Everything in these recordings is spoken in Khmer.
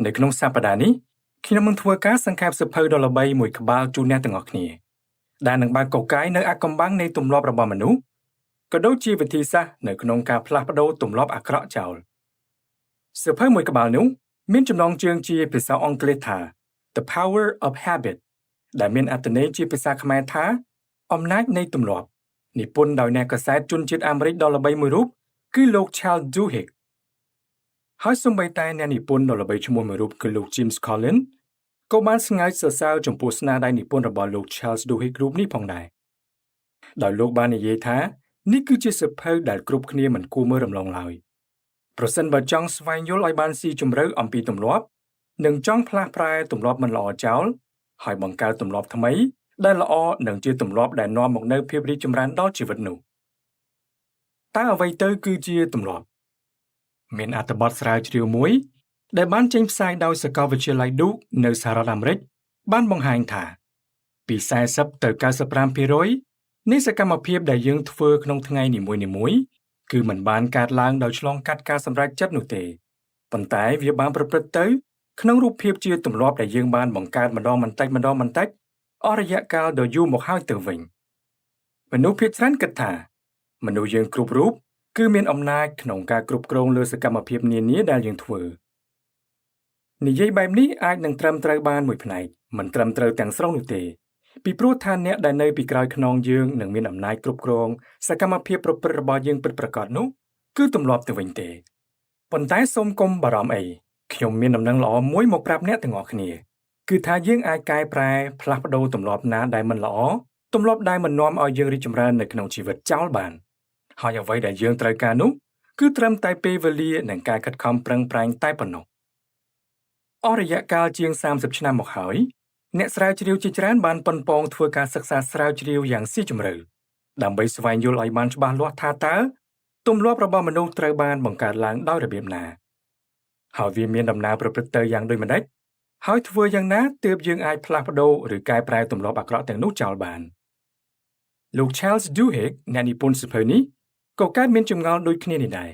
នៅក្នុងសប្តាហ៍នេះខ្ញុំនឹងធ្វើការសង្ខេបសៀវភៅដ៏ល្បីមួយក្បាលជូនអ្នកទាំងអស់គ្នាដែលនឹងបើកកកាយនៅអាថ៌កំបាំងនៃទម្លាប់របស់មនុស្សក៏ដូចជាវិធីសាស្ត្រនៅក្នុងការផ្លាស់ប្ដូរទម្លាប់អាក្រក់ចោលសៀវភៅមួយក្បាលនោះមានចំណងជើងជាភាសាអង់គ្លេសថា The Power of Habit ដែលមានអត្ថន័យជាភាសាខ្មែរថាអំណាចនៃទម្លាប់និពន្ធដោយអ្នកកាសែតជនជាតិអាមេរិកដ៏ល្បីមួយរូបគឺលោក Charles Duhigg ហើយសូម្បីតែអ្នកនិពន្ធដ៏ល្បីឈ្មោះមួយរូបគឺលោក Jim Collins ក៏បានស្ងើចសរសើរចំពោះស្នាដៃនិពន្ធរបស់លោក Charles Duhigg រូបនេះផងដែរដោយលោកបាននិយាយថានេះគឺជាសៀវភៅដែលគ្រប់គ្នាមិនគួរមើលរំលងឡើយប្រសិនបើចង់ស្វែងយល់ឲ្យបានស៊ីជម្រៅអំពីទម្លាប់និងចង់ផ្លាស់ប្រែទម្លាប់មិនល្អចោលហើយបង្កើតទម្លាប់ថ្មីដែលល្អនិងជាទម្លាប់ដែលនាំមកនូវភាពរីកចម្រើនដល់ជីវិតនោះតើអ្វីទៅគឺជាទម្លាប់មានអត្ថបទស្រាវជ្រាវមួយដែលបានចេញផ្សាយដោយសាកលវិទ្យាល័យ Duke នៅសហរដ្ឋអាមេរិកបានបង្ហាញថាពី40ទៅ95%នៃសកម្មភាពដែលយើងធ្វើក្នុងថ្ងៃនីមួយៗគឺមិនបានកើតឡើងដោយឆ្លងកាត់ការសម្រេចចិត្តនោះទេប៉ុន្តែវាបានប្រព្រឹត្តទៅក្នុងរូបភាពជាទម្លាប់ដែលយើងបានបង្កើតម្ដងបន្តិចអស់រយៈកាលដ៏យូរមកហើយទៅវិញមនុស្សភាគច្រើនគិតថាមនុស្សយើងគ្រប់រូបគឺមានអំណាចក្នុងការគ្រប់គ្រងលើសកម្មភាពនានាដែលយើងធ្វើនិយាយបែបនេះអាចនឹងត្រឹមត្រូវបានមួយផ្នែកមិនត្រឹមត្រូវទាំងស្រុងនោះទេពីព្រោះថាអ្នកដែលនៅពីក្រោយខ្នងយើងនឹងមានអំណាចគ្រប់គ្រងសកម្មភាពប្រព្រឹត្តរបស់យើងពិតប្រាកដនោះគឺទម្លាប់ទៅវិញទេប៉ុន្តែសូមកុំបារម្ភអីខ្ញុំមានដំណឹងល្អមួយមកប្រាប់អ្នកទាំងអស់គ្នាគឺថាយើងអាចកែប្រែផ្លាស់ប្ដូរទម្លាប់ណាដែលមិនល្អទម្លាប់ដែលមិននាំឲ្យយើងរីកចម្រើននៅក្នុងជីវិតចោលបានហើយអ្វីដែលយើងត្រូវការនោះគឺត្រឹមតែពេលវេលានិងការខិតខំប្រឹងប្រែងតែប៉ុណ្ណោះអស់រយៈកាលជាង30ឆ្នាំមកហើយអ្នកស្រាវជ្រាវជាច្រើនបានប៉ុនប៉ងធ្វើការសិក្សាស្រាវជ្រាវយ៉ាងស៊ីជម្រៅដើម្បីស្វែងយល់ឲ្យបានច្បាស់លាស់ថាតើទម្លាប់របស់មនុស្សត្រូវបានបង្កើតឡើងដោយរបៀបណាហើយវាមានដំណើរប្រព្រឹត្តទៅយ៉ាងដូចម្តេចហើយធ្វើយ៉ាងណាទើបយើងអាចផ្លាស់ប្ដូរឬកែប្រែទម្លាប់អាក្រក់ទាំងនោះចោលបានលោក Charles Duhigg អ្នកនិពន្ធសៀវភៅនេះក៏កើតមានចម្ងល់ដូចគ្នានេះដែរ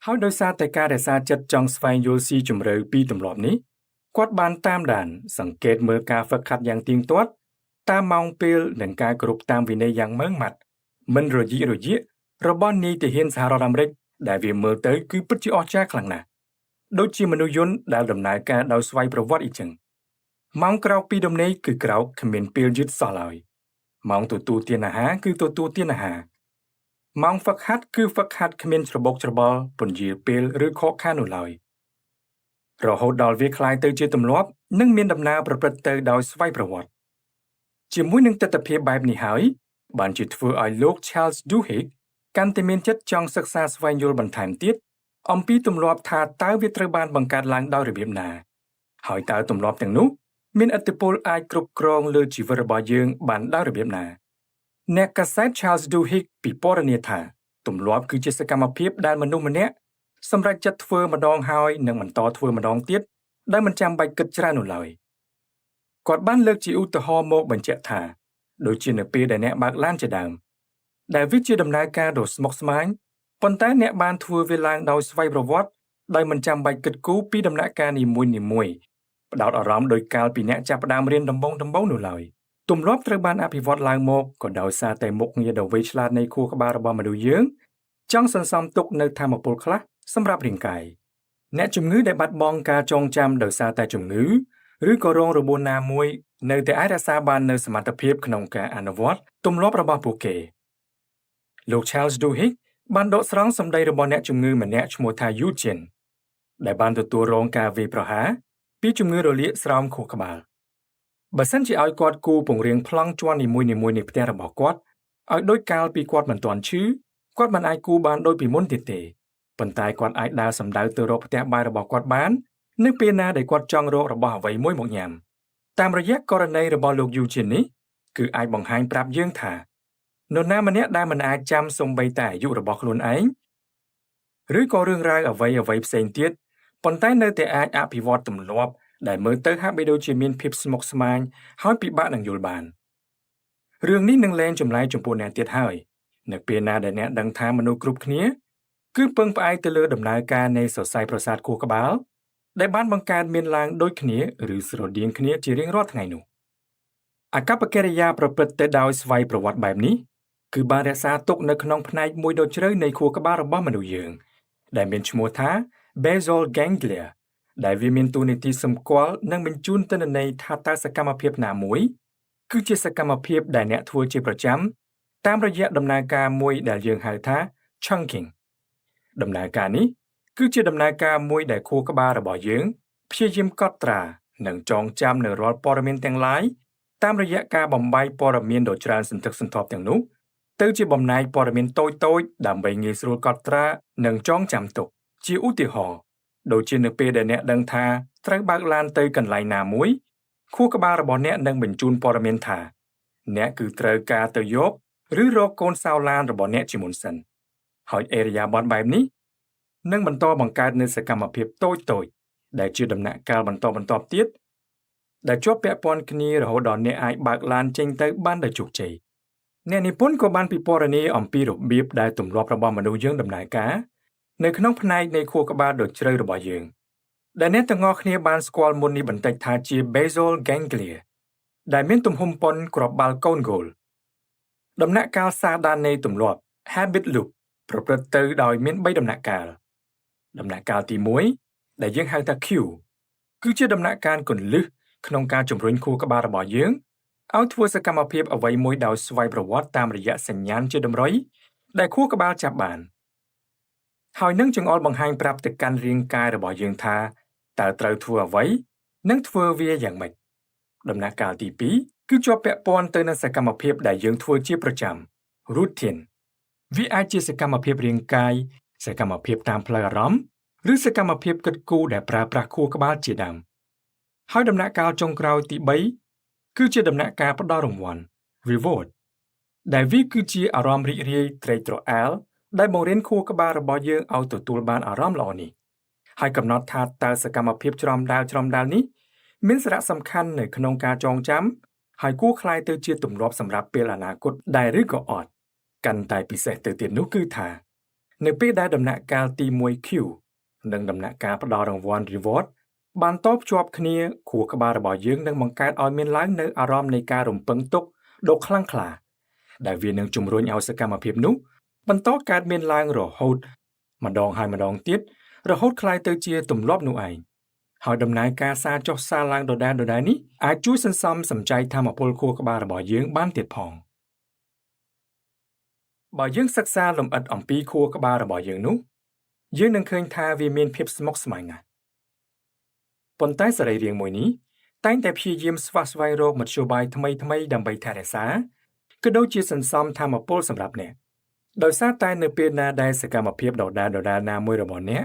ហើយដោយសារតែការរក្សាចិត្តចង់ស្វែងយល់ស៊ីជម្រៅពីទម្លាប់នេះគាត់បានតាមដានសង្កេតមើលការហ្វឹកហាត់យ៉ាងទៀងទាត់តាមម៉ោងពេលនិងការគោរពតាមវិន័យយ៉ាងម៉ឺងម៉ាត់មិនរយៈរបស់នាយទាហានសហរដ្ឋអាមេរិកដែលវាមើលទៅគឺពិតជាអស្ចារ្យខ្លាំងណាស់ដូចជាមនុស្សយន្តដែលដំណើរការដោយស្វ័យប្រវត្តិអីចឹងម៉ោងក្រោកពីដំណេកគឺក្រោកគ្មានពេលយឺតសោះឡើយម៉ោងទទួលទានអាហារគឺទទួលទានអាហារម៉ោងហ្វឹកហាត់គឺហ្វឹកហាត់គ្មានច្របូកច្របល់ពន្យាពេលឬខកខាននោះឡើយរហូតដល់វាคล้ายទៅជាទម្លាប់និងមានដំណើរប្រព្រឹត្តទៅដោយស្វ័យប្រវត្តិជាមួយនឹងទស្សនវិជ្ជាបែបនេះហើយបានជាធ្វើឲ្យលោក Charles Duhigg កាន់តែមានចិត្តចង់សិក្សាស្វែងយល់បន្ថែមទៀតអំពីទម្លាប់ថាតើវាត្រូវបានបង្កើតឡើងដោយរបៀបណាហើយតើទម្លាប់ទាំងនោះមានឥទ្ធិពលអាចគ្រប់គ្រងលើជីវិតរបស់យើងបានដោយរបៀបណាអ្នកកាសែត Charles Duhigg ពិពណ៌នាថាទម្លាប់គឺជាសកម្មភាពដែលមនុស្សម្នាក់សម្រេចចិត្តធ្វើម្ដងហើយនិងបន្តធ្វើម្ដងទៀតដែលមិនចាំបាច់គិតច្រើននោះឡើយគាត់បានលើកជាឧទាហរណ៍មកបញ្ជាក់ថាដូចជានៅពេលដែលអ្នកបើកឡានជាដើមដែលវាជាដំណើរការដ៏ស្មុគស្មាញប៉ុន្តែអ្នកបានធ្វើវាឡើងដោយស្វ័យប្រវត្តិដោយមិនចាំបាច់គិតគូរពីដំណាក់កាលនីមួយៗផ្ដោតអារម្មណ៍ដោយកាលពីអ្នកចាប់ផ្ដើមរៀនដំបូងនោះឡើយទម្លាប់ត្រូវបានអភិវឌ្ឍឡើងមកក៏ដោយសារតែមុខងារដ៏វៃឆ្លាតនៃខួរក្បាលរបស់មនុស្សយើងចង់សន្សំទុកនៅថាមពលខ្លះសម្រាប់រាងកាយអ្នកជំងឺដែលបាត់បង់ការចងចាំដោយសារតែជំងឺឬក៏រងរបួសណាមួយនៅតែអាចរក្សាបាននូវសមត្ថភាពក្នុងការអនុវត្តទម្លាប់របស់ពួកគេលោក Charles Duhigg បានដកស្រង់សម្ដីរបស់អ្នកជំងឺម្នាក់ឈ្មោះថា Eugene ដែលបានទទួលរងការវាយប្រហារពីជំងឺរលាកស្រោមខួរក្បាលបើសិនជាឲ្យគាត់គូពង្រៀងប្លង់ជាន់នីមួយៗនៃផ្ទះរបស់គាត់ឲ្យដូចកាលពីគាត់មិនទាន់ឈឺគាត់មិនអាចគូបានដូចពីមុនទៀតទេប៉ុន្តែគាត់អាចដើរសម្ដៅទៅរកផ្ទះបាយរបស់គាត់បាននៅពេលណាដែលគាត់ចង់រករបស់អ្វីមួយមកញ៉ាំតាមរយៈករណីរបស់លោក Eugene នេះគឺអាចបង្ហាញប្រាប់យើងថានរណាម្នាក់ដែលមិនអាចចាំសូម្បីតែអាយុរបស់ខ្លួនឯងឬក៏រឿងរ៉ាវអ្វីផ្សេងទៀតប៉ុន្តែនៅតែអាចអភិវឌ្ឍទម្លាប់ដែលមើលទៅហាក់បីដូចជាមានភាពស្មុគស្មាញហើយពិបាកនឹងយល់បានរឿងនេះនឹងលែងចម្លែកចំពោះអ្នកទៀតហើយនៅពេលណាដែលអ្នកដឹងថាមនុស្សគ្រប់គ្នាគឺពឹងផ្អែកទៅលើដំណើរការនៃសរសៃប្រសាទខួរក្បាល ដែលបានបង្កើតមានឡើងដូចគ្នាឬស្រដៀងគ្នាជារៀងរាល់ថ្ងៃនោះអាកប្បកិរិយាប្រព្រឹត្តទៅដោយស្វ័យប្រវត្តិបែបនេះគឺបានរក្សាទុកនៅក្នុងផ្នែកមួយដ៏ជ្រៅនៃខួរក្បាលរបស់មនុស្សយើងដែលមានឈ្មោះថា basal ganglia ដែលវាមានតួនាទីសម្គាល់និងបញ្ជូនទិន្នន័យថាតើសកម្មភាពណាមួយគឺជាសកម្មភាពដែលអ្នកធ្វើជាប្រចាំតាមរយៈដំណើរការមួយដែលយើងហៅថា chunking ដំណើរការនេះគឺជាដំណើរការមួយដែលខួរក្បាលរបស់យើងព្យាយាមកត់ត្រានិងចងចាំនៅរាល់ព័ត៌មានទាំងឡាយតាមរយៈការបំបែកព័ត៌មានដ៏ច្រើនសន្ធឹកសន្ធាប់ទាំងនោះទៅជាបំណែកព័ត៌មានតូចៗដើម្បីងាយស្រួលកត់ត្រានិងចងចាំទុកជាឧទាហរណ៍ដូចជានៅពេលដែលអ្នកដឹងថាត្រូវបើកឡានទៅកន្លែងណាមួយខួរក្បាលរបស់អ្នកនឹងបញ្ជូនព័ត៌មានថាអ្នកគឺត្រូវការទៅយកឬរកកូនសោឡានរបស់អ្នកជាមុនសិនហើយអេរយាប័តបែបនេះនឹងបន្តបង្កើតនូវសកម្មភាពតូចៗដែលជាដំណាក់កាលបន្តបន្ទាប់ទៀតដែលជាប់ពាក់ព័ន្ធគ្នារហូតដល់អ្នកអាចបើកឡានចេញទៅបានដោយជោគជ័យអ្នកនិពន្ធក៏បានពិពណ៌នាអំពីរបៀបដែលទម្លាប់របស់មនុស្សយើងដំណើរការនៅក្នុងផ្នែកនៃខួរក្បាលដ៏ជ្រៅរបស់យើងដែលអ្នកទាំងអស់គ្នាបានស្គាល់មុននេះបន្តិចថាជា basal ganglia ដែលមានទំហំប៉ុនគ្រាប់បាល់កូនគោលដំណាក់កាលសាដាននៃទម្លាប់ habit loop ប្រព្រឹត្តទៅដោយមាន3ដំណាក់កាលដំណាក់កាលទី1ដែលយើងហៅថា Q គឺជាដំណាក់កាលគន្លឹះក្នុងការជំរុញខួរក្បាលរបស់យើងឲ្យធ្វើសកម្មភាពអ្វីមួយដោយស្វ័យប្រវត្តិតាមរយៈសញ្ញាណជាតម្រុយដែលខួរក្បាលចាប់បានហើយនឹងចង្អុលបង្ហាញប្រាប់ទៅកាន់រាងកាយរបស់យើងថាតើត្រូវធ្វើអ្វីនិងធ្វើវាយ៉ាងម៉េចដំណាក់កាលទី2គឺជាប់ពាក់ព័ន្ធទៅនឹងសកម្មភាពដែលយើងធ្វើជាប្រចាំ routine វាអាចជាសកម្មភាពរាងកាយសកម្មភាពតាមផ្លូវអារម្មណ៍ឬសកម្មភាពគិតគូរដែលប្រើប្រាស់ខួរក្បាលជាដើមហើយដំណាក់កាលចុងក្រោយទី3គឺជាដំណាក់កាលផ្ដល់រង្វាន់ reward ដែលវាគឺជាអារម្មណ៍រីករាយត្រេកត្រអាលដែលបង្រៀនខួរក្បាលរបស់យើងឲ្យទទួលបានអារម្មណ៍ល្អនេះហើយកំណត់ថាតើសកម្មភាពច្រំដាលនេះមានសារៈសំខាន់នៅក្នុងការចងចាំហើយគួរคล้ายទៅជាទម្លាប់សម្រាប់ពេលអនាគតដែរឬក៏អត់កាន់តែពិសេសទៅទៀតនោះគឺថានៅពេលដែលដំណាក់កាលទី 1Q និងដំណាក់កាលផ្ដល់រង្វាន់ reward បានតភ្ជាប់គ្នាខួរក្បាលរបស់យើងនឹងបង្កើតឲ្យមានឡើងនៅអារម្មណ៍នៃការរំពឹងទុកដ៏ខ្លាំងក្លាដែលវានឹងជំរុញឲ្យសកម្មភាពនោះបន្តកើតមានឡើងរហូតម្ដងហើយម្ដងទៀតរហូតคล้ายទៅជាទម្លាប់នោះឯងហើយដំណើរការសារចុះសារឡើងដដែលនេះអាចជួយសន្សំសំចៃថាមពលខួរក្បាលរបស់យើងបានទៀតផងបើយើងសិក្សាលម្អិតអំពីខួរក្បាលរបស់យើងនោះយើងនឹងឃើញថាវាមានភាពស្មុគស្មាញណាស់ប៉ុន្តែសរីរាង្គមួយនេះតែងតែព្យាយាមស្វែងរកមធ្យោបាយថ្មីដើម្បីថែរក្សាក៏ដូចជាសន្សំថាមពលសម្រាប់អ្នកដោយសារតែនៅពេលណាដែលសកម្មភាពដដែលណាមួយរបស់អ្នក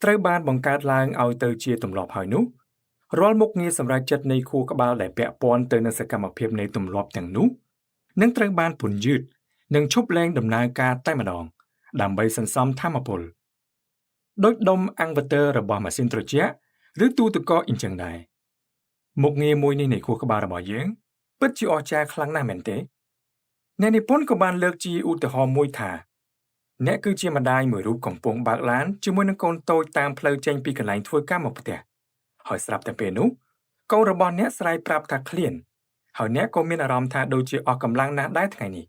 ត្រូវបានបង្កើតឡើងឲ្យទៅជាទម្លាប់ហើយនោះរាល់មុខងារសម្រាប់ចិត្តនៃខួរក្បាលដែលពាក់ព័ន្ធទៅនឹងសកម្មភាពនៃទម្លាប់ទាំងនោះនឹងត្រូវបានពន្យឺតនិងឈប់លែងដំណើរការតែម្ដងដើម្បីសន្សំថាមពលដោយដុំអាំងវ៉ាទ័ររបស់ម៉ាស៊ីនត្រជាក់ឬទូទឹកកកអ៊ីនចឹងដែរមុខងារមួយនេះនៃខួរក្បាលរបស់យើងពិតជាអស្ចារ្យខ្លាំងណាស់មែនទេអ្នកនិពន្ធក៏បានលើកជាឧទាហរណ៍មួយថាអ្នកគឺជាម្ដាយមួយរូបកំពុងបើកឡានជាមួយនឹងកូនតូចតាមផ្លូវចេញពីកន្លែងធ្វើការមកផ្ទះហើយស្រាប់តែពេលនោះកូនរបស់អ្នកស្រែកប្រាប់ថាឃ្លានហើយអ្នកក៏មានអារម្មណ៍ថាដូចជាអស់កម្លាំងណាស់ដែរថ្ងៃនេះ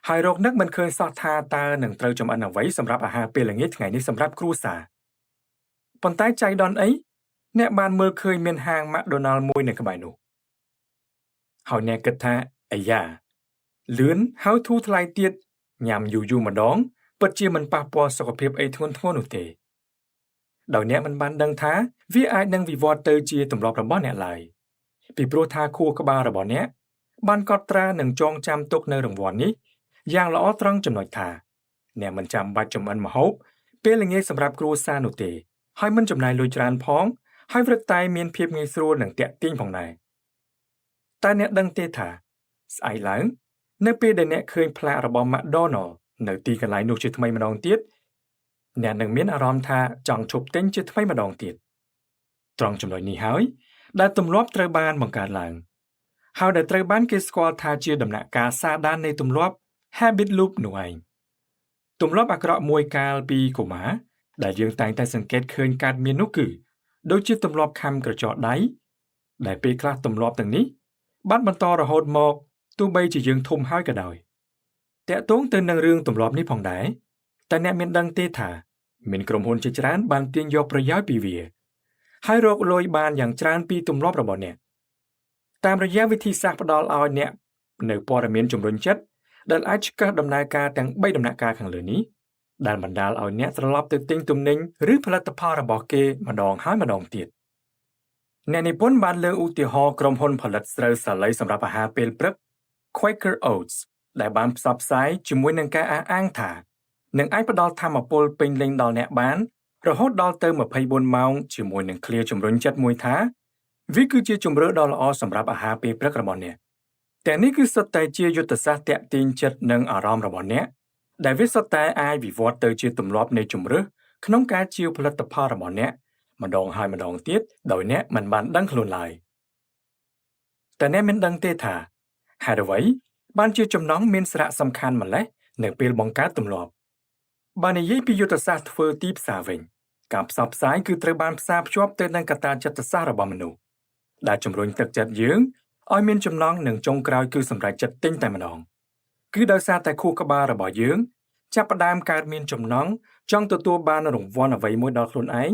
ហើយរកនឹកមិនឃើញសោះថាតើនឹងត្រូវចម្អិនអ្វីសម្រាប់អាហារពេលល្ងាចថ្ងៃនេះសម្រាប់គ្រួសារប៉ុន្តែចៃដន្យអីអ្នកបានមើលឃើញមានហាង McDonald មួយនៅក្បែរនោះហើយអ្នកគិតថាអាយ៉ាលឿនហើយធូរថ្លៃទៀតញ៉ាំយូរម្ដងពិតជាមិនប៉ះពាល់សុខភាពអីធ្ងន់ធ្ងរនោះទេដោយអ្នកមិនបានដឹងថាវាអាចនឹងវិវត្តទៅជាទម្លាប់របស់អ្នកឡើយពីព្រោះថាខួរក្បាលរបស់អ្នកបានកត់ត្រានិងចងចាំទុកនៅរង្វាន់នេះយ៉ាងល្អត្រង់ចំណុចថាអ្នកមិនចាំបាច់ចម្អិនម្ហូបពេលល្ងាចសម្រាប់គ្រួសារនោះទេហើយមិនចំណាយលុយច្រើនផងហើយវឹកតែមានភាពងាយស្រួលនិងទាក់ទាញផងដែរតែអ្នកដឹងទេថាស្អែកឡើងនៅពេលដែលអ្នកឃើញផ្លាករបស់ McDonald នៅទីកន្លែងនោះជាថ្មីម្ដងទៀតអ្នកនឹងមានអារម្មណ៍ថាចង់ឈប់ទិញជាថ្មីម្ដងទៀតត្រង់ចំណុចនេះហើយដែលទម្លាប់ត្រូវបានបង្កើតឡើងហើយដែលត្រូវបានគេស្គាល់ថាជាដំណាក់កាលសាដាននៃទម្លាប់ habit loop នោះឯងទម្លាប់អាក្រក់មួយកាលពីកុមារដែលយើងតែងតែសង្កេតឃើញកើតមាននោះគឺ ដូចជាទម្លាប់ខំក្រចកដៃដែលពេលខ្លះទម្លាប់ទាំងនេះបានបន្តរហូតមកទោះបីជាយើងធំហើយក៏ដោយតាក់ទងទៅនឹងរឿងទម្លាប់នេះផងដែរតែអ្នកមានដឹងទេថាមានក្រុមហ៊ុនជាច្រើនបានទាញយកប្រយោជន៍ពីវាហើយរកលុយបានយ៉ាងច្រើនពីទម្លាប់របស់អ្នកតាមរយៈវិធីសាស្ត្រផ្ដល់ឲ្យអ្នកនៅព័ត៌មានជំរុញចិត្តដែលអាចឆ្កឹះដំណើរការទាំង3ដំណាក់កាលខាងលើនេះដែលបណ្ដាលឲ្យអ្នកត្រឡប់ទៅទិញទំនិញឬផលិតផលរបស់គេម្ដងហើយម្ដងទៀតអ្នកនិពន្ធបានលើកឧទាហរណ៍ក្រុមហ៊ុនផលិតស្រូវសាលីសម្រាប់អាហារពេលព្រឹក Quaker Oats ដែលបានផ្សព្វផ្សាយជាមួយនឹងការអះអាងថានឹងអាចផ្ដល់ថាមពលពេញលេញដល់អ្នកបានរហូតដល់ទៅ24ម៉ោងជាមួយនឹងឃ្លាជំរុញចិត្តមួយថាវាគឺជាជម្រើសដ៏ល្អសម្រាប់អាហារពេលព្រឹករបស់អ្នកតែនេះគឺសុទ្ធតែជាយុទ្ធសាស្ត្រទាក់ទាញចិត្តនិងអារម្មណ៍របស់អ្នកដែលវាសុទ្ធតែអាចវិវត្តទៅជាទម្លាប់នៃជម្រើសក្នុងការជាវផលិតផលរបស់អ្នកម្ដងហើយម្ដងទៀតដោយអ្នកមិនបានដឹងខ្លួនឡើយតែអ្នកមិនដឹងទេថាហេតុអ្វីបានជាចំណងមានសារៈសំខាន់ម្ល៉េះនៅពេលបង្កើតទម្លាប់បើនិយាយពីយុទ្ធសាស្ត្រធ្វើទីផ្សារវិញការផ្សព្វផ្សាយគឺត្រូវបានផ្សារភ្ជាប់ទៅនឹងកត្តាចិត្តសាស្ត្ររបស់មនុស្សដែលជំរុញទឹកចិត្តយើងឲ្យមានចំណងនឹងចុងក្រោយគឺសម្រេចចិត្តទិញតែម្ដងគឺដោយសារតែខួរក្បាលរបស់យើងចាប់ផ្ដើមកើតមានចំណងចង់ទទួលបានរង្វាន់អ្វីមួយដល់ខ្លួនឯង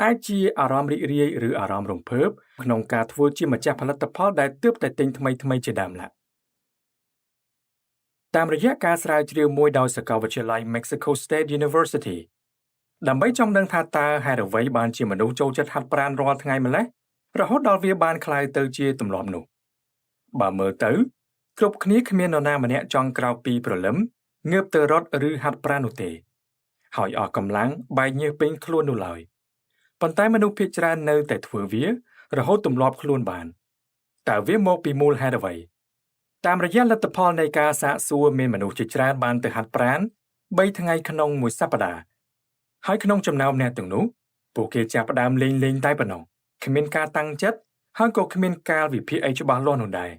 អាចជាអារម្មណ៍រីករាយឬអារម្មណ៍រំភើបក្នុងការធ្វើជាម្ចាស់ផលិតផលដែលទើបតែទិញថ្មីជាដើមឡើយតាមរយៈការស្រាវជ្រាវមួយដោយសាកលវិទ្យាល័យ Mexico State University ដើម្បីចង់ដឹងថាតើហេតុអ្វីបានជាមនុស្សចូលចិត្តហាត់ប្រាណរាល់ថ្ងៃម្ល៉េះរហូតដល់វាបានក្លាយទៅជាទម្លាប់នោះបើមើលទៅគ្រប់គ្នាគ្មាននរណាម្នាក់ចង់ក្រោកពីព្រលឹមងើបទៅរត់ឬហាត់ប្រាណនោះទេហើយអស់កម្លាំងបែកញើសពេញខ្លួននោះឡើយប៉ុន្តែមនុស្សភាគច្រើននៅតែធ្វើវារហូតទម្លាប់ខ្លួនបានតើវាមកពីមូលហេតុអ្វីតាមរយៈលទ្ធផលនៃការសាកសួរមានមនុស្សជាច្រើនបានទៅហាត់ប្រាណ3ថ្ងៃក្នុងមួយសប្តាហ៍ហើយក្នុងចំណោមអ្នកទាំងនោះពួកគេចាប់ផ្ដើមលេងតែប៉ុណ្ណោះគ្មានការតាំងចិត្តហើយក៏គ្មានការវិភាគអីច្បាស់លាស់នោះដែរ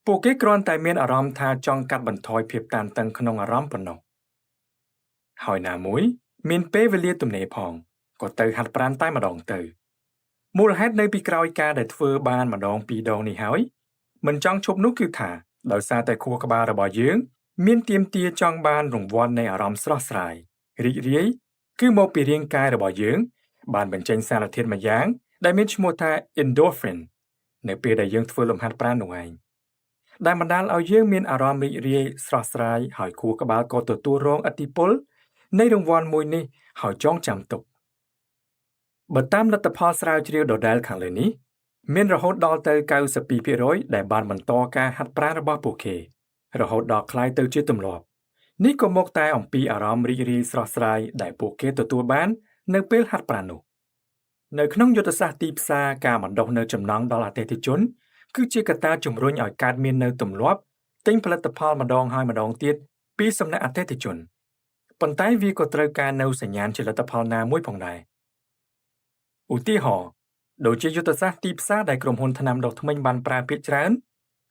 ពួកគេគ្រាន់តែមានអារម្មណ៍ថាចង់កាត់បន្ថយភាពតានតឹងក្នុងអារម្មណ៍ប៉ុណ្ណោះហើយណាមួយមានពេលវេលាទំនេរផងក៏ទៅហាត់ប្រាណតែម្ដងទៅមូលហេតុនៅពីក្រោយការដែលធ្វើបានម្ដងពីរដងនេះហើយមិនចង់ឈប់នោះគឺថាដោយសារតែខួរក្បាលរបស់យើងមានទាមទារចង់បានរង្វាន់នៃអារម្មណ៍ស្រស់ស្រាយរីករាយគឺមកពីរាងកាយរបស់យើងបានបញ្ចេញសារធាតុមួយយ៉ាងដែលមានឈ្មោះថា endorphin នៅពេលដែលយើងធ្វើលំហាត់ប្រាណនោះឯងដែលបណ្ដាលឲ្យយើងមានអារម្មណ៍រីករាយស្រស់ស្រាយហើយខួរក្បាលក៏ទទួលរងឥទ្ធិពលនៃរង្វាន់មួយនេះហើយចងចាំទុកបើតាមលទ្ធផលស្រាវជ្រាវដដែលខាងលើនេះមានរហូតដល់ទៅ 92% ដែលបានបន្តការហាត់ប្រាណរបស់ពួកគេរហូតដល់ក្លាយទៅជាទម្លាប់នេះក៏មកតែអំពីអារម្មណ៍រីករាយស្រស់ស្រាយដែលពួកគេទទួលបាននៅពេលហាត់ប្រាណនោះនៅក្នុងយុទ្ធសាស្ត្រទីផ្សារការបណ្ដុះនៅចំណងដល់អតិថិជនគឺជាកត្តាជំរុញឲ្យកើតមាននៅទម្លាប់ទិញផលិតផលម្ដងហើយម្ដងទៀតពីសំណាក់អតិថិជនប៉ុន្តែវាក៏ត្រូវការនៅសញ្ញាណជាលទ្ធផលណាមួយផងដែរឧទាហរណ៍ដូចជាយុទ្ធសាស្ត្រទីផ្សារដែលក្រុមហ៊ុនថ្នាំដុសធ្មេញបានប្រើភាគច្រើន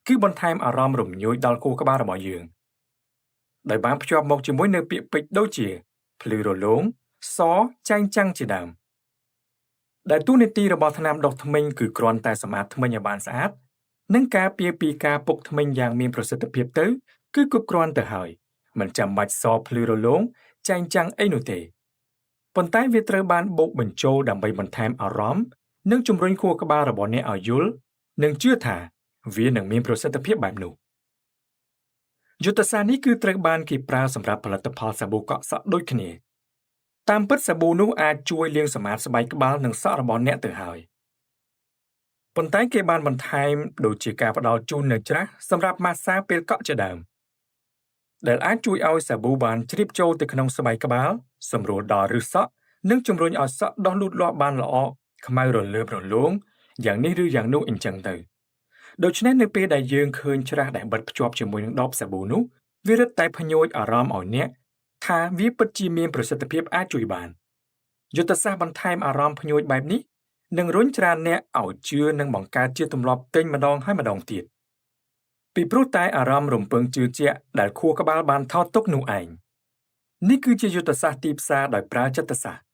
គឺបន្ថែមអារម្មណ៍រំញោចដល់ខួរក្បាលរបស់យើងដោយបានភ្ជាប់មកជាមួយនៅពាក្យពេចន៍ដូចជាភ្លឺរលោងសចែងចាំងជាដើមដែលតួនាទីរបស់ថ្នាំដុសធ្មេញគឺគ្រាន់តែសម្អាតធ្មេញឲ្យបានស្អាតនិងការពារពីការពុកធ្មេញយ៉ាងមានប្រសិទ្ធភាពទៅគឺគ្រប់គ្រាន់ទៅហើយមិនចាំបាច់សភ្លឺរលោងចែងចាំងអីនោះទេប៉ុន្តែវាត្រូវបានបូកបញ្ចូលដើម្បីបន្ថែមអារម្មណ៍និងជំរុញខួរក្បាលរបស់អ្នកឲ្យយល់និងជឿថាវានឹងមានប្រសិទ្ធភាពបែបនោះយុទ្ធសាស្ត្រនេះគឺត្រូវបានគេប្រើសម្រាប់ផលិតផលសាប៊ូកក់សក់ដូចគ្នាតាមពិតសាប៊ូនោះអាចជួយលាងសម្អាតស្បែកក្បាលនិងសក់របស់អ្នកទៅហើយប៉ុន្តែគេបានបន្ថែមដូចជាការផ្ដល់ជូននៅច្រាសសម្រាប់ម៉ាស្សាពេលកក់ជាដើមដែលអាចជួយឲ្យសាប៊ូបានជ្រាបចូលទៅក្នុងស្បែកក្បាលសម្រួលដល់ឫសសក់និងជំរុញឲ្យសក់ដុះលូតលាស់បានល្អខ្មៅរលើបរលោងយ៉ាងនេះឬយ៉ាងនោះអញ្ចឹងទៅដូច្នេះនៅពេលដែលយើងឃើញច្រាសដែលបិទភ្ជាប់ជាមួយនឹងដបសាប៊ូនោះវារឹតតែភ្ញួចអារម្មណ៍ឲ្យអ្នកថាវាពិតជាមានប្រសិទ្ធភាពអាចជួយបានយុទ្ធសាស្ត្របន្ថែមអារម្មណ៍ភ្ញួចបែបនេះនឹងរុញច្រានអ្នកឲ្យជឿនិងបង្កើតជាទម្លាប់ទិញម្ដងហើយម្ដងទៀតពីព្រោះតែអារម្មណ៍រំពឹងជឿជាក់ដែលខួរក្បាលបានថតទុកនោះឯងនេះគឺជាយុទ្ធសាស្ត្រទីផ្សារដោយប្រើចិត្តសាស្ត្រ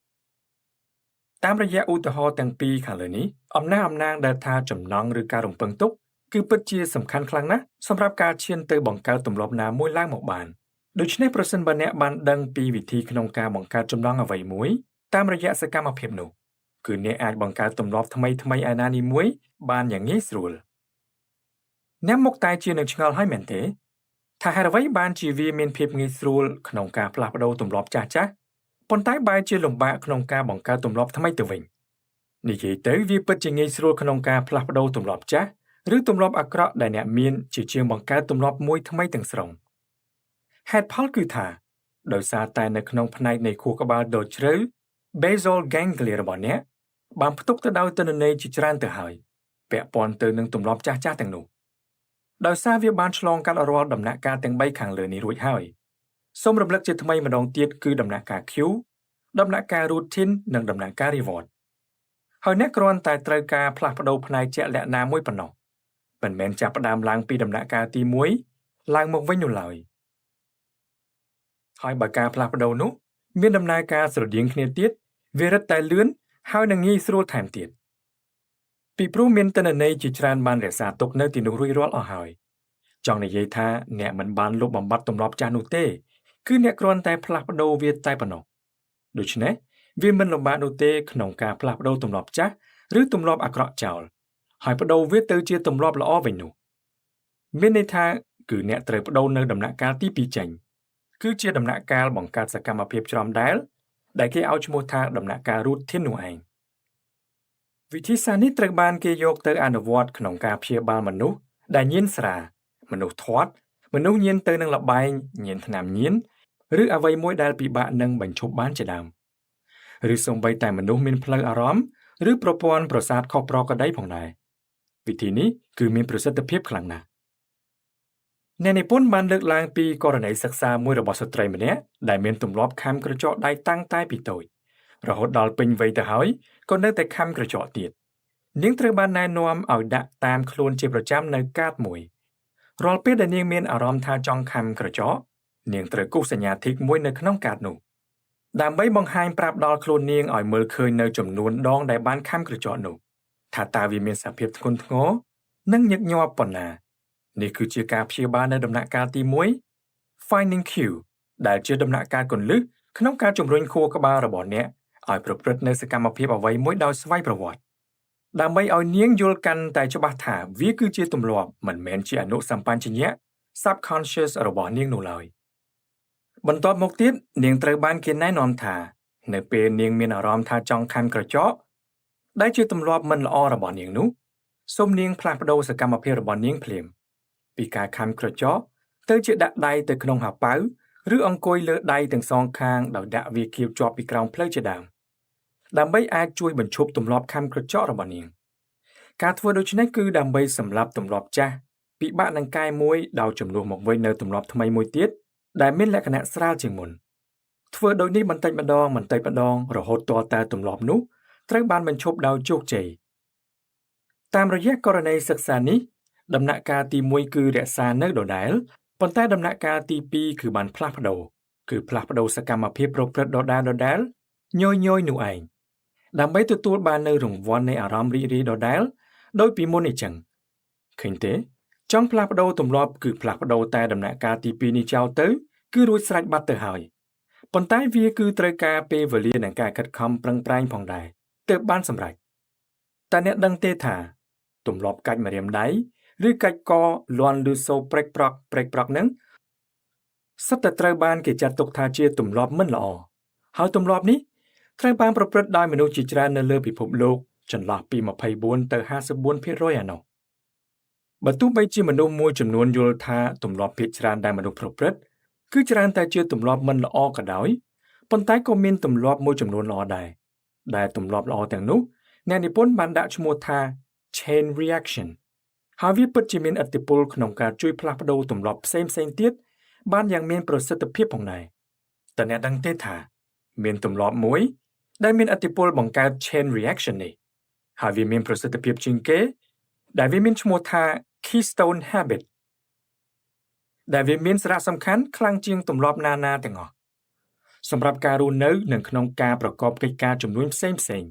តាមរយៈឧទាហរណ៍ទាំងពីរខាងលើនេះអំណាងដែលថាចំណងឬការរំពឹងទុកគឺពិតជាសំខាន់ខ្លាំងណាស់សម្រាប់ការឈានទៅបង្កើតទម្លាប់ណាមួយឡើងមកបានដូច្នេះប្រសិនបើអ្នកបានដឹងពីវិធីក្នុងការបង្កើតចំណងអ្វីមួយតាមរយៈសកម្មភាពនោះគឺអ្នកអាចបង្កើតទម្លាប់ថ្មីឯណានេះមួយបានយ៉ាងងាយស្រួលអ្នកមកតែជានឹងឆ្ងល់ហើយមែនទេថាហេតុអ្វីបានជាវាមានភាពងាយស្រួលក្នុងការផ្លាស់ប្ដូរទម្លាប់ចាស់ប៉ុន្តែបែរជាលំបាកក្នុងការបង្កើតទម្លាប់ថ្មីទៅវិញនិយាយទៅវាពិតជាងាយស្រួលក្នុងការផ្លាស់ប្ដូរទម្លាប់ចាស់ឬទម្លាប់អាក្រក់ដែលអ្នកមានជាងបង្កើតទម្លាប់មួយថ្មីទាំងស្រុងហេតុផលគឺថាដោយសារតែនៅក្នុងផ្នែកនៃខួរក្បាលដ៏ជ្រៅ basal ganglia របស់អ្នកបានផ្ទុកទៅដោយទិន្នន័យជាច្រើនទៅហើយពាក់ព័ន្ធទៅនឹងទម្លាប់ចាស់ទាំងនោះដោយសារវាបានឆ្លងកាត់រាល់ដំណាក់កាលទាំង3ខាងលើនេះរួចហើយសូមរំលឹកជាថ្មីម្ដងទៀតគឺដំណាក់កាល Q ដំណាក់កាល routine និងដំណាក់កាល reward ហើយអ្នកគ្រាន់តែត្រូវការផ្លាស់ប្ដូរផ្នែកជាក់លាក់ណាមួយប៉ុណ្ណោះមិនមែនចាប់ផ្ដើមឡើងពីដំណាក់កាលទី1ឡើងមកវិញនោះឡើយហើយបើការផ្លាស់ប្ដូរនោះមានដំណើរការស្រដៀងគ្នាទៀតវារឹតតែលឿនហើយនឹងងាយស្រួលថែមទៀតពីព្រោះមានទិន្នន័យជាច្រើនបានរក្សាទុកនៅទីនោះរួចរាល់អស់ហើយចង់និយាយថាអ្នកមិនបានលុបបំបាត់ទម្លាប់ចាស់នោះទេគឺអ្នកគ្រាន់តែផ្លាស់ប្ដូរវាតែប៉ុណ្ណោះដូច្នេះវាមិនលំបាកនោះទេក្នុងការផ្លាស់ប្ដូរទម្លាប់ចាស់ឬទម្លាប់អាក្រក់ចោលហើយប្ដូរវាទៅជាទម្លាប់ល្អវិញនោះមានន័យថាគឺអ្នកត្រូវប្ដូរនៅដំណាក់កាលទី2ចេញគឺជាដំណាក់កាលបង្កើតសកម្មភាពច្រំដែលគេឲ្យឈ្មោះថាដំណាក់កាល routine នោះឯងវិធីសាស្ត្រនេះត្រូវបានគេយកទៅអនុវត្តក្នុងការព្យាបាលមនុស្សដែលញៀនស្រាមនុស្សធាត់មនុស្សញៀនទៅនឹងល្បែងញៀនថ្នាំញៀនឬអ្វីមួយដែលពិបាកនឹងបញ្ឈប់បានជាដើមឬសូម្បីតែមនុស្សមានផ្លូវអារម្មណ៍ឬប្រព័ន្ធប្រសាទខុសប្រក្រតីផងដែរវិធីនេះគឺមានប្រសិទ្ធភាពខ្លាំងណាស់អ្នកនិពន្ធបានលើកឡើងពីករណីសិក្សាមួយរបស់ស្ត្រីម្នាក់ដែលមានទម្លាប់ខាំក្រចកដៃតាំងតែពីតូចរហូតដល់ពេញវ័យទៅហើយក៏នៅតែខាំក្រចកទៀតនាងត្រូវបានណែនាំឲ្យដាក់តាមខ្លួនជាប្រចាំនៅកាតមួយរាល់ពេលដែលនាងមានអារម្មណ៍ថាចង់ខាំក្រចកនាងត្រូវគូសសញ្ញាធីកមួយនៅក្នុងកាតនោះដើម្បីបង្ហាញប្រាប់ដល់ខ្លួននាងឲ្យមើលឃើញនៅចំនួនដងដែលបានខាំក្រចកនោះថាតើវាមានសភាពធ្ងន់ធ្ងរនិងញឹកញាប់ប៉ុណ្ណានេះគឺជាការព្យាបាលនៅដំណាក់កាលទី1 Finding Q ដែលជាដំណាក់កាលគន្លឹះក្នុងការជំរុញខួរក្បាលរបស់អ្នកឲ្យប្រព្រឹត្តនៅសកម្មភាពអ្វីមួយដោយស្វ័យប្រវត្តិដើម្បីឲ្យនាងយល់កាន់តែច្បាស់ថាវាគឺជាទម្លាប់មិនមែនជាអនុសម្បញ្ញញ្ញៈ subconscious របស់នាងនោះឡើយបន្ទាប់មកទៀតនាងត្រូវបានគេណែនាំថានៅពេលនាងមានអារម្មណ៍ថាចង់ខាំក្រចកដែលជាទម្លាប់មិនល្អរបស់នាងនោះសូមនាងផ្លាស់ប្ដូរសកម្មភាពរបស់នាងភ្លាមពីការខាំក្រចកទៅជាដាក់ដៃទៅក្នុងហៅប៉ៅឬអង្គុយលើដៃទាំងសងខាងដោយដាក់វាគៀបជាប់ពីក្រោមភ្លៅជាដើមដើម្បីអាចជួយបញ្ឈប់ទម្លាប់ខាំក្រចករបស់នាងការធ្វើដូច្នេះគឺដើម្បីសម្លាប់ទម្លាប់ចាស់ពិបាកនឹងកែមួយដោយចំនួនមកវិញនៅទម្លាប់ថ្មីមួយទៀតដែលមានលក្ខណៈស្រាលជាងមុនធ្វើដូចនេះបន្តិចម្ដងរហូតទាល់តែទម្លាប់នោះត្រូវបានបញ្ឈប់ដោយជោគជ័យតាមរយៈករណីសិក្សានេះដំណាក់កាលទី1គឺរក្សានៅដដែលប៉ុន្តែដំណាក់កាលទី2គឺបានផ្លាស់ប្ដូរសកម្មភាពប្រព្រឹត្តដដែលញយនោះឯងដើម្បីទទួលបាននូវរង្វាន់នៃអារម្មណ៍រីករាយដដែលដោយពីមុននេះចឹងឃើញទេចង់ផ្លាស់ប្ដូរទម្លាប់គឺផ្លាស់ប្ដូរតែដំណាក់កាលទី2នេះចោលទៅគឺរួចស្រេចបាត់ទៅហើយប៉ុន្តែវាគឺត្រូវការពេលវេលានិងការខិតខំប្រឹងប្រែងផងដែរទើបបានសម្រេចតែអ្នកដឹងទេថាទម្លាប់កាច់ម្រាមដៃឬកាច់កលាន់ឬសូរព្រែកប្រក់នឹងសុទ្ធតែត្រូវបានគេចាត់ទុកថាជាទម្លាប់មិនល្អហើយទម្លាប់នេះត្រូវបានប្រព្រឹត្តដោយមនុស្សជាច្រើននៅលើពិភពលោកចន្លោះពី24ទៅ54%ឯណោះបើទោះបីជាមនុស្សមួយចំនួនយល់ថាទម្លាប់ភាគច្រើនដែលមនុស្សប្រព្រឹត្តគឺច្រើនតែជាទម្លាប់មិនល្អក៏ដោយប៉ុន្តែក៏មានទម្លាប់មួយចំនួនល្អដែរដែលទម្លាប់ល្អទាំងនោះអ្នកនិពន្ធបានដាក់ឈ្មោះថា chain reaction ហើយវាពិតជាមានឥទ្ធិពលក្នុងការជួយផ្លាស់ប្ដូរទម្លាប់ផ្សេងទៀតបានយ៉ាងមានប្រសិទ្ធភាពផងដែរតែអ្នកដឹងទេថាមានទម្លាប់មួយដែលមានឥទ្ធិពលបង្កើត chain reaction នេះហើយវាមានប្រសិទ្ធភាពជាងគេដែលវាមានឈ្មោះថា keystone habit ដែលវាមានសារៈសំខាន់ខ្លាំងជាងទម្លាប់ណាទាំងអស់សម្រាប់ការរស់នៅនិងក្នុងការប្រកបកិច្ចការជំនួញផ្សេង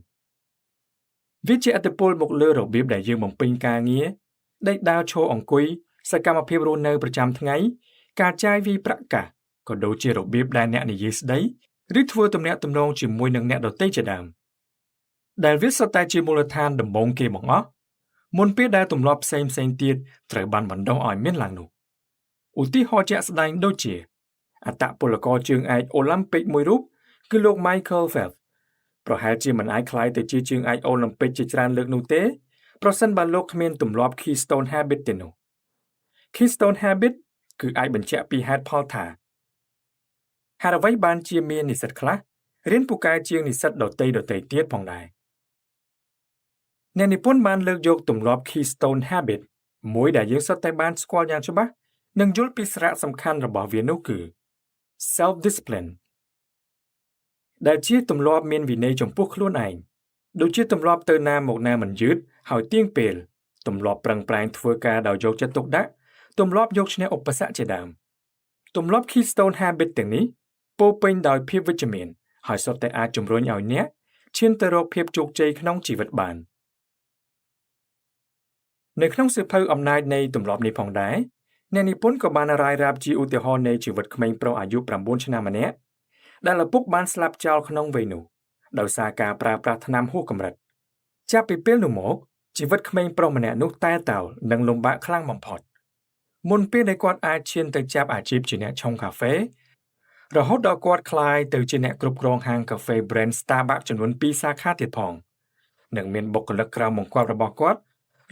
វាជាអត្តពលមកលើរបៀបដែលយើងបំពេញការងារដេកដើរឈរអង្គុយសកម្មភាពរស់នៅប្រចាំថ្ងៃការចាយវាយប្រាក់កាសក៏ដូចជារបៀបដែលអ្នកនិយាយស្ដីឬធ្វើទំនាក់ទំនងជាមួយនឹងអ្នកដទៃជាដើមដែលវាសុទ្ធតែជាមូលដ្ឋានដំបូងគេបង្អស់មុនពេលដែលទម្លាប់ផ្សេងទៀតត្រូវបានបណ្ដុះឲ្យមានឡើងនោះឧទាហរណ៍ជាក់ស្ដែងដូចជាអត្តពលករជើងឯកអូឡ িম্প ពិកមួយរូបគឺលោក Michael Phelps ប្រហែលជាមិនអាចក្លាយទៅជាជើងឯកអូឡ িম্প ពិកជាច្រើនលើកនោះទេប្រសិនបើលោកគ្មានទម្លាប់ Keystone Habit ទេនោះ Keystone Habit គឺអាចបញ្ជាក់ពីហេតុផលថាហេតុអ្វីបានជាមាននិស្សិតខ្លះរៀនពូកែជាងនិស្សិតដទៃទៀតផងដែរអ្នកនិពន្ធបានលើកយកទម្លាប់ Keystone Habit មួយដែលយើងសុទ្ធតែបានស្គាល់យ៉ាងច្បាស់និងយល់ពីសារៈសំខាន់របស់វានោះគឺ self discipline ដែលជាទម្លាប់មានវិន័យចំពោះខ្លួនឯងដូចជាទម្លាប់ទៅណាមកណាមិនយឺតហើយទៀងពេលទម្លាប់ប្រឹងប្រែងធ្វើការដោយយកចិត្តទុកដាក់ទម្លាប់យកឈ្នះឧបសគ្គជាដើមទម្លាប់ Keystone Habit ទាំងនេះពោរពេញដោយភាពវិជ្ជមានហើយសុទ្ធតែអាចជំរុញឲ្យអ្នកឈានទៅរកភាពជោគជ័យក្នុងជីវិតបាននៅក្នុងសៀវភៅអំណាចនៃទម្លាប់នេះផងដែរអ្នកនិពន្ធក៏បានរាយរាប់ជាឧទាហរណ៍នៃជីវិតក្មេងប្រុសអាយុ9ឆ្នាំម្នាក់ដែលឪពុកបានស្លាប់ចោលក្នុងវ័យនោះដោយសារការប្រើប្រាស់ថ្នាំហួសកម្រិតចាប់ពីពេលនោះមកជីវិតក្មេងប្រុសម្នាក់នោះតែតើលនិងលំបាកខ្លាំងបំផុតមុនពេលដែលគាត់អាចឈានទៅចាប់អាជីពជាអ្នកឆុងកាហ្វេរហូតដល់គាត់ក្លាយទៅជាអ្នកគ្រប់គ្រងហាងកាហ្វេ brand Starbucks ចំនួន2សាខាទៀតផងនិងមានបុគ្គលិកក្រៅបង្គាប់របស់គាត់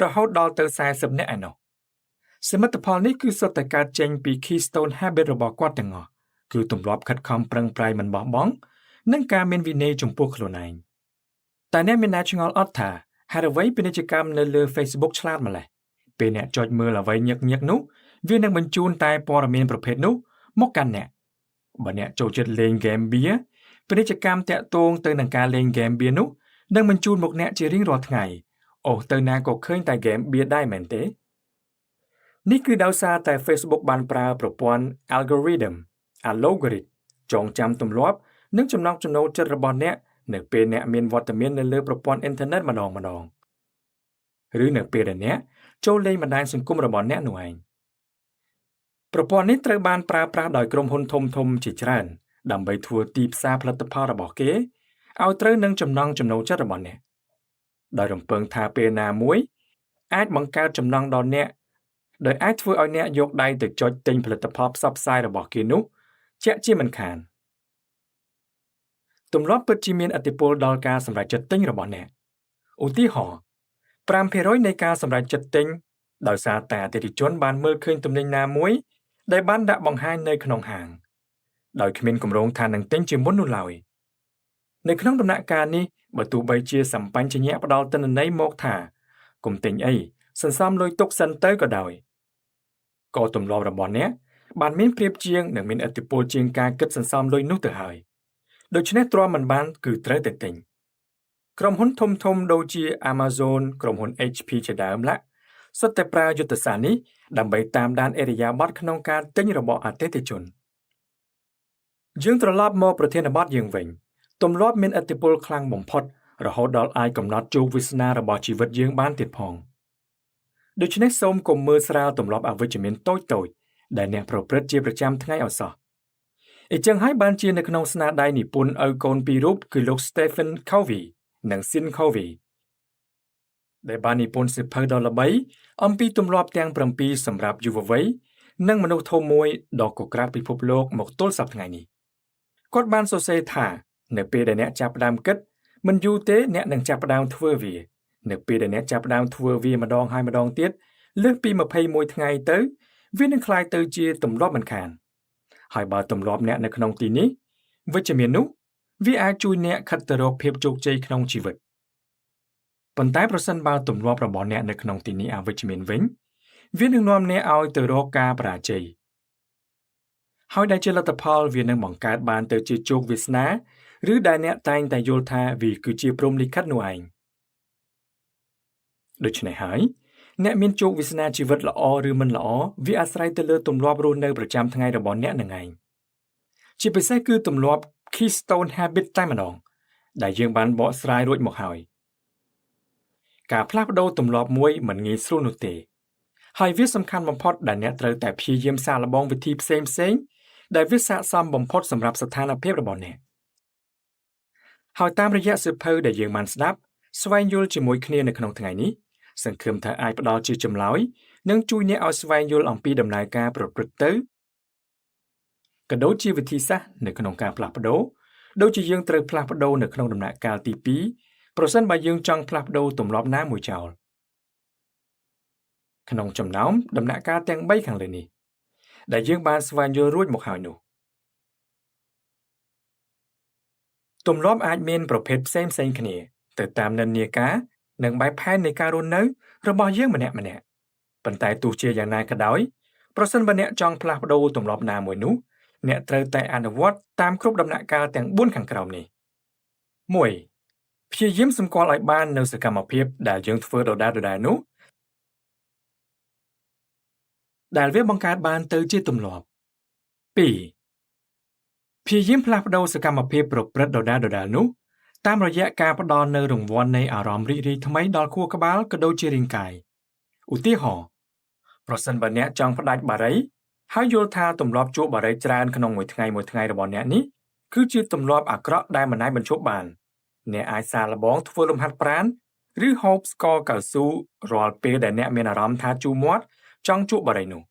រហូតដល់ទៅ40នាក់ឯណោះសមិទ្ធផលនេះគឺសុទ្ធតែកើតចេញពី Keystone Habit របស់គាត់ទាំងអស់គឺទម្លាប់ខិតខំប្រឹងប្រែងមិនបោះបង់និងការមានវិន័យចំពោះខ្លួនឯងតែអ្នកមានអ្នកឆ្ងល់អត់ថាហេតុអ្វីពាណិជ្ជកម្មនៅលើ Facebook ឆ្លាតម្ល៉េះពេលអ្នកចុចមើលអ្វីញឹកៗនោះវានឹងបញ្ជូនតែព័ត៌មានប្រភេទនោះមកកាន់អ្នកបើអ្នកចូលចិត្តលេងហ្គេមបៀពាណិជ្ជកម្មតាក់ទងទៅនឹងការលេងហ្គេមបៀនោះនឹងបញ្ជូនមកអ្នកជារៀងរាល់ថ្ងៃអូទៅណាក៏ឃើញតែហ្គេមបៀដែរមែនទេនេះគឺដោយសារតែ Facebook បានប្រើប្រព័ន្ធ algorithm ចងចាំទម្លាប់និងចំណង់ចំណូលចិត្តរបស់អ្នកនៅពេលអ្នកមានវត្តមាននៅលើប្រព័ន្ធអ៊ីនធឺណិតម្ដងឬនៅពេលដែលអ្នកចូលលេងបណ្ដាញសង្គមរបស់អ្នកនោះឯងប្រព័ន្ធនេះត្រូវបានប្រើប្រាស់ដោយក្រុមហ៊ុនធំៗជាច្រើនដើម្បីធ្វើទីផ្សារផលិតផលរបស់គេឲ្យត្រូវនឹងចំណង់ចំណូលចិត្តរបស់អ្នកដោយរំពឹងថាពេលណាមួយអាចបង្កើតចំណង់ដល់អ្នកដោយអាចធ្វើឲ្យអ្នកយកដៃទៅចុចទិញផលិតផលផ្សព្វផ្សាយរបស់គេនោះជាក់ជាមិនខានទម្លាប់ពិតជាមានឥទ្ធិពលដល់ការសម្រេចចិត្តទិញរបស់អ្នកឧទាហរណ៍ 5% នៃការសម្រេចចិត្តទិញដោយសារតែអតិថិជនបានមើលឃើញទំនិញណាមួយដែលបានដាក់បង្ហាញនៅក្នុងហាងដោយគ្មានគម្រោងថានឹងទិញជាមុននោះឡើយនៅក្នុងដំណាក់កាលនេះបើទោះបីជាសម្បញ្ញញ្ញៈផ្ដល់ទិន្នន័យមកថាកុំទិញអីសន្សំលុយទុកសិនទៅក៏ដោយក៏ទម្លាប់របស់អ្នកបានមានប្រៀបជាងនិងមានឥទ្ធិពលជាងការគិតសន្សំលុយនោះទៅហើយដូច្នេះទ្រាំមិនបានគឺត្រូវតែទិញក្រុមហ៊ុនធំៗដូចជា Amazon ក្រុមហ៊ុន HP ជាដើមឡាសុទ្ធតែប្រើយុទ្ធសាស្ត្រនេះដើម្បីតាមដានឥរិយាបថក្នុងការទិញរបស់អតិថិជនយើងត្រឡប់មកប្រធានបទយើងវិញទម្លាប់មានឥទ្ធិពលខ្លាំងបំផុតរហូតដល់អាចកំណត់ជោគវាសនារបស់ជីវិតយើងបានទៀតផងដូច្នេះសូមកុំមើលស្រាលទម្លាប់អវិជ្ជមានតូចៗដែលអ្នកប្រព្រឹត្តជាប្រចាំថ្ងៃឲ្យសោះអញ្ចឹងហើយបានជានៅក្នុងស្នាដៃនិពន្ធឲ្យកូនពីររូបគឺលោក Stephen Covey និង Sin Covey ដែលបាននិពន្ធសៀវភៅដ៏ល្បីអំពីទម្លាប់ទាំង7សម្រាប់យុវវ័យនិងមនុស្សធំមួយដ៏កក្រាស់ពិភពលោកមកទល់សប្តាហ៍ថ្ងៃនេះគាត់បានសរសេរថានៅពេលដែលអ្នកចាប់ផ្ដើមគិតមិនយូរទេអ្នកនឹងចាប់ផ្ដើមធ្វើវានៅពេលដែលអ្នកចាប់ផ្ដើមធ្វើវាម្ដងហើយម្ដងទៀតលើសពី21ថ្ងៃទៅវានឹងក្លាយទៅជាទម្លាប់មិនខានហើយបើទម្លាប់អ្នកនៅក្នុងទីនេះវិជ្ជមាននោះវាអាចជួយអ្នកខិតទៅរកភាពជោគជ័យក្នុងជីវិតប៉ុន្តែប្រសិនបើទម្លាប់របស់អ្នកនៅក្នុងទីនេះអវិជ្ជមានវិញវានឹងនាំអ្នកឲ្យទៅរកការបរាជ័យហើយដែលជាលទ្ធផលវានឹងបង្កើតបានទៅជាជោគវាសនាឬដែលអ្នកតែងតែយល់ថាវាគឺជាព្រហ្មលិខិតនោះឯងដូច្នេះហើយអ្នកមានជោគវាសនាជីវិតល្អឬមិនល្អវាអាស្រ័យទៅលើទម្លាប់រស់នៅប្រចាំថ្ងៃរបស់អ្នកនឹងឯងជាពិសេសគឺទម្លាប់ Keystone Habit តែម្ដងដែលយើងបានបកស្រាយរួចមកហើយ ការផ្លាស់ប្ដូរទម្លាប់មួយមិនងាយស្រួលនោះទេហើយវាសំខាន់បំផុតដែលអ្នកត្រូវតែព្យាយាមសាកល្បងវិធីផ្សេងៗដែលវាស័ក្តិសមបំផុតសម្រាប់ស្ថានភាពរបស់អ្នកហើយតាមរយៈសៀវភៅដែលយើងបានស្ដាប់ស្វែងយល់ជាមួយគ្នានៅក្នុងថ្ងៃនេះសង្ឃឹមថាអាចផ្ដល់ជាចម្លើយនិងជួយអ្នកឲ្យស្វែងយល់អំពីដំណើរការប្រព្រឹត្តទៅក៏ដូចជាវិធីសាស្ត្រនៅក្នុងការផ្លាស់ប្ដូរដូចជាយើងត្រូវផ្លាស់ប្ដូរនៅក្នុងដំណាក់កាលទី2ប្រសិនបើយើងចង់ផ្លាស់ប្ដូរទម្លាប់ណាមួយចោលក្នុងចំណោមដំណាក់កាលទាំង3ខាងលើនេះដែលយើងបានស្វែងយល់រួចមកហើយនោះទម្លាប់អាចមានប្រភេទផ្សេងៗគ្នាទៅតាមនិន្នាការនិងបែបផែននៃការរស់នៅរបស់យើងម្នាក់ៗប៉ុន្តែទោះជាយ៉ាងណាក៏ដោយប្រសិនបើអ្នកចង់ផ្លាស់ប្ដូរទម្លាប់ណាមួយនោះអ្នកត្រូវតែអនុវត្តតាមគ្រប់ដំណាក់កាលទាំង4ខាងក្រោមនេះ 1. ព្យាយាមសម្គាល់ឲ្យបាននូវសកម្មភាពដែលយើងធ្វើដដែលនោះដែលវាបង្កើតបានទៅជាទម្លាប់ 2. ព្យាយាមផ្លាស់ប្ដូរសកម្មភាពប្រព្រឹត្តដដែលនោះតាមរយៈការផ្ដល់នូវរង្វាន់នៃអារម្មណ៍រីករាយថ្មីដល់ខួរក្បាលក៏ដូចជារាងកាយឧទាហរណ៍ប្រសិនបើអ្នកចង់ផ្ដាច់បារីហើយយល់ថាទម្លាប់ជក់បារីច្រើនក្នុងមួយថ្ងៃរបស់អ្នកនេះគឺជាទម្លាប់អាក្រក់ដែលមិនអាចបញ្ឈប់បានអ្នកអាចសាកល្បងធ្វើលំហាត់ប្រាណឬហូបស្ករកៅស៊ូរាល់ពេលដែលអ្នកមានអារម្មណ៍ថាជូរមាត់ចង់ជក់បារីនោះ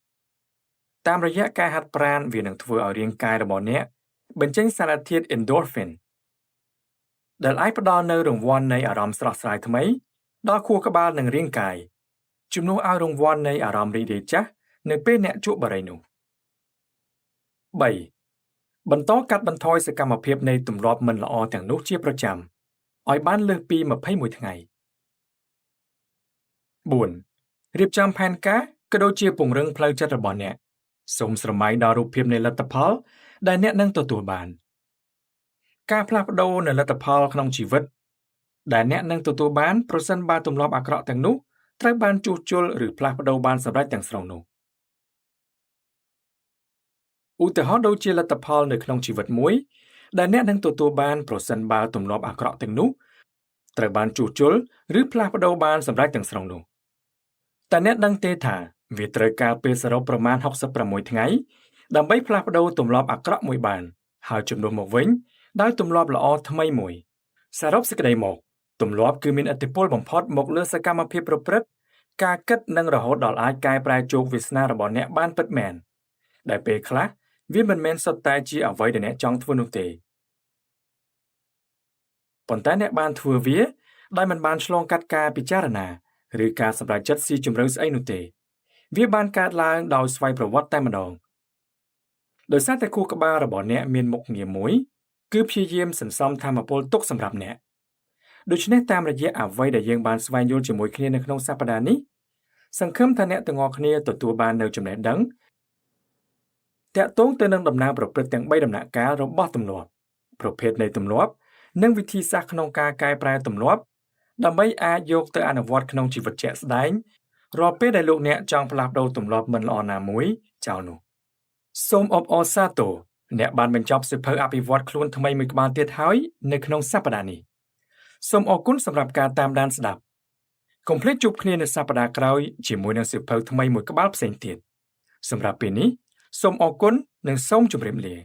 តាមរយៈការហាត់ប្រាណវានឹងធ្វើឲ្យរាងកាយរបស់អ្នកបញ្ចេញសារធាតុ endorphin ដែលអាចផ្ដល់នូវរង្វាន់នៃអារម្មណ៍ស្រស់ស្រាយថ្មីដល់ខួរក្បាលនិងរាងកាយជំនួសឲ្យរង្វាន់នៃអារម្មណ៍រីករាយចាស់នៅពេលអ្នកជក់បារីនោះ 3. បន្តកាត់បន្ថយសកម្មភាពនៃទម្លាប់មិនល្អទាំងនោះជាប្រចាំឲ្យបានលើសពី21ថ្ងៃ 4. រៀបចំផែនការក៏ដូចជាពង្រឹងផ្លូវចិត្តរបស់អ្នកសូមស្រមៃដល់រូបភាពនៃលទ្ធផលដែលអ្នកនឹងទទួលបានការផ្លាស់ប្ដូរនៅលទ្ធផលក្នុងជីវិតដែលអ្នកនឹងទទួលបានប្រសិនបើទម្លាប់អាក្រក់ទាំងនោះត្រូវបានជួសជុលឬផ្លាស់ប្ដូរបានសម្រេចទាំងស្រុងនោះឧទាហរណ៍ដូចជាលទ្ធផលនៅក្នុងជីវិតមួយដែលអ្នកនឹងទទួលបានប្រសិនបើទម្លាប់អាក្រក់ទាំងនោះត្រូវបានជួសជុលឬផ្លាស់ប្ដូរបានសម្រេចទាំងស្រុងនោះតែអ្នកដឹងទេថាវាត្រូវការពេលសរុបប្រមាណ66ថ្ងៃដើម្បីផ្លាស់ប្ដូរទម្លាប់អាក្រក់មួយបានហើយជំនួសមកវិញដោយទម្លាប់ល្អថ្មីមួយសរុបសេចក្តីមកទម្លាប់គឺមានឥទ្ធិពលបំផុតមកលើសកម្មភាពប្រព្រឹត្តការគិតនិងរហូតដល់អាចកែប្រែជោគវាសនារបស់អ្នកបានពិតមែនដែលពេលខ្លះវាមិនមែនសុទ្ធតែជាអ្វីដែលអ្នកចង់ធ្វើនោះទេប៉ុន្តែអ្នកបានធ្វើវាដោយមិនបានឆ្លងកាត់ការពិចារណាឬការសម្រេចចិត្តស៊ីជម្រៅស្អីនោះទេវាបានកើតឡើងដោយស្វ័យប្រវត្តិតែម្ដងដោយសារតែខួរក្បាលរបស់អ្នកមានមុខងារមួយគឺព្យាយាមសន្សំថាមពលទុកសម្រាប់អ្នកដូច្នេះតាមរយៈអ្វីដែលយើងបានស្វែងយល់ជាមួយគ្នានៅក្នុងសប្តាហ៍នេះសង្ឃឹមថាអ្នកទាំងអស់គ្នាទទួលបាននូវចំណេះដឹងតាក់ទងទៅនឹងដំណើរប្រព្រឹត្តទាំង3ដំណាក់កាលរបស់ទម្លាប់ប្រភេទនៃទម្លាប់និងវិធីសាស្ត្រក្នុងការកែប្រែទម្លាប់ដើម្បីអាចយកទៅអនុវត្តក្នុងជីវិតជាក់ស្ដែងរាល់ពេលដែលលោកអ្នកចង់ផ្លាស់ប្ដូរទម្លាប់មិនល្អណាមួយចោលនោះសូមអបអរសាទរអ្នកបានបញ្ចប់សៀវភៅអភិវឌ្ឍខ្លួនថ្មីមួយក្បាលទៀតហើយនៅក្នុងសប្តាហ៍នេះសូមអរគុណសម្រាប់ការតាមដានស្ដាប់កុំភ្លេចជួបគ្នានៅសប្តាហ៍ក្រោយជាមួយនឹងសៀវភៅថ្មីមួយក្បាលផ្សេងទៀតសម្រាប់ពេលនេះសូមអរគុណនិងសូមជម្រាបលា